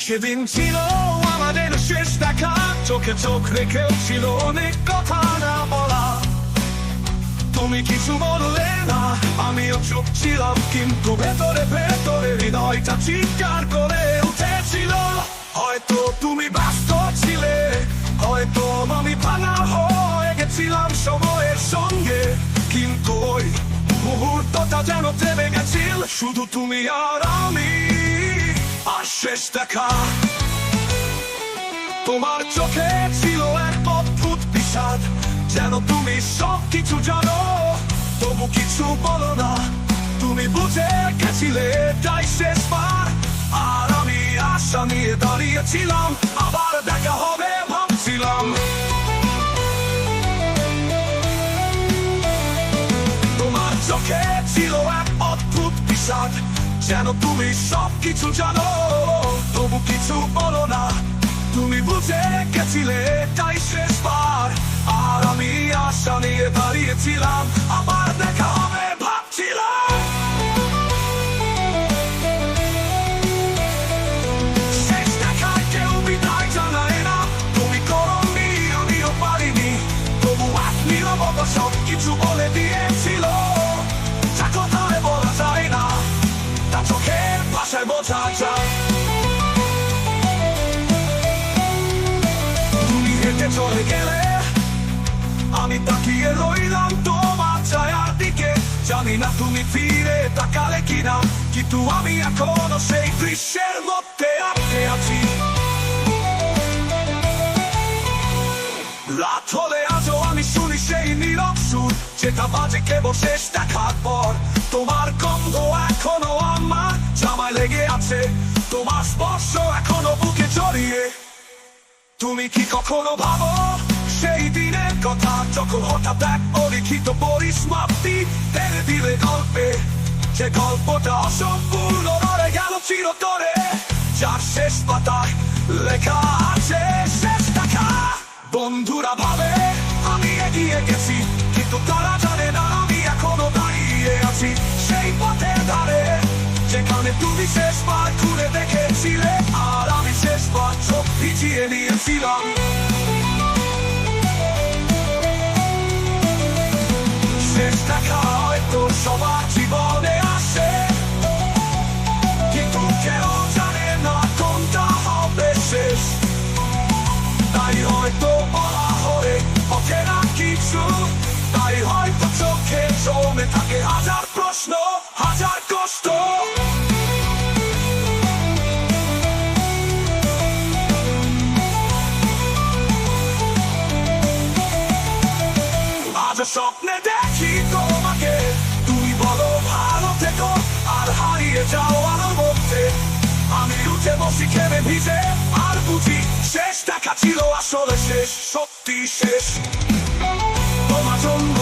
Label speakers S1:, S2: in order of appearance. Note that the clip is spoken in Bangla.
S1: সেদিন ছিল আমাদের শেষ দেখা, চোখে চোখ রেখেও ছিল অনেক কথা না বলা। তুমি কিছু বললে না, আমিও চুপ ছিলাম, কিন্তু ভেতরে ভেতরে হৃদয়টা চিৎকার করে উঠেছিল। হয়তো তুমি ব্যস্ত ছিলে, হয়তো আমি ভাঙা হয়ে গেছিলাম সময়ের সঙ্গে, কিন্তু ওই মুহূর্তটা যেন থেমে গেছিল, শুধু তুমি আর আমি। আর শেষ দেখা, তোমার চোখে ছিল এক অদ্ভুত বিষাদ, যেন তুমি সবকিছু জানো, তবু কিছু বলো না। তুমি বুঝে গেছিলে এটাই শেষবার, আর আমি আশা নিয়ে দাঁড়িয়েছিলাম, আবার দেখা হবে ভাবছিলাম। তোমার চোখে ছিল এক অদ্ভুত বিষাদ, যেন তুমি সবকিছু জানো, তবু কিছু বলো না। তুমি বুঝে গেছিলে এটাই শেষবার, আর আমি আশা নিয়ে দাঁড়িয়েছিলাম, আবার দেখা হবে ভাবছিলাম। শেষ দেখায় কেউ বিদায় জানায় না, তুমি করোনি আমিও পারিনি, তবু এক নীরবতা সবকিছু বলে দিয়েছিল। যা কথায় বলা যায় না, তা চোখের ভাষায় বোঝা যায়। চলে গেলে আমি তাকিয়ে রইলাম তোমার ছায়ার দিকে, জানি না তুমি ফিরে তাকালে কিনা, কিন্তু আমি এখনো সেই দৃশ্যের মধ্যে আটকে আছি। রাত হলে আজও আমি শুনি সেই নীরব সুর, যেটা বাজে কেবল শেষ দেখার পর। তোমার গন্ধ এখনো আমার জামায় লেগে আছে, তোমার স্পর্শ এখনো বুকে জড়িয়ে। তুমি কি কখনো ভাবো সেই দিনের কথা, যখন হঠাৎ এক অলিখিত পরিসমাপ্তি টেনে দিলে গল্পে, যে গল্পটা অসম্পূর্ণ রয়ে গেল চিরতরে, যার শেষ পাতায় লেখা আছে শেষ দেখা। বন্ধুরা ভাবে আমি এগিয়ে গেছি, কিন্তু তারা জানে না আমি এখনো দাঁড়িয়ে আছি সেই পথের ধারে, যেখানে তুমি শেষবার ঘুরে দেখেছিলে, আর আমি শেষবার চোখ ভিজিয়ে নিয়েছিলাম। শেষ দেখা হয়তো সবার জীবনে আসে, কিন্তু কেউ জানে না কোনটা হবে শেষ। তাই হয়তো বলা হয় অচেনা কিছু, তাই হয়তো চোখে জমে থাকে হাজার প্রশ্ন, হাজার কষ্ট। আজ স্বপ্নে দেখি তোমাকে, তুমি বলো ভালো থেকো, আর হারিয়ে যাও আমার মধ্যে। আমি উঠে বসি খেলে ভিজে, আর বুঝি শেষ দেখা ছিল আসলে শেষ, সত্যি শেষ। তোমার জন্য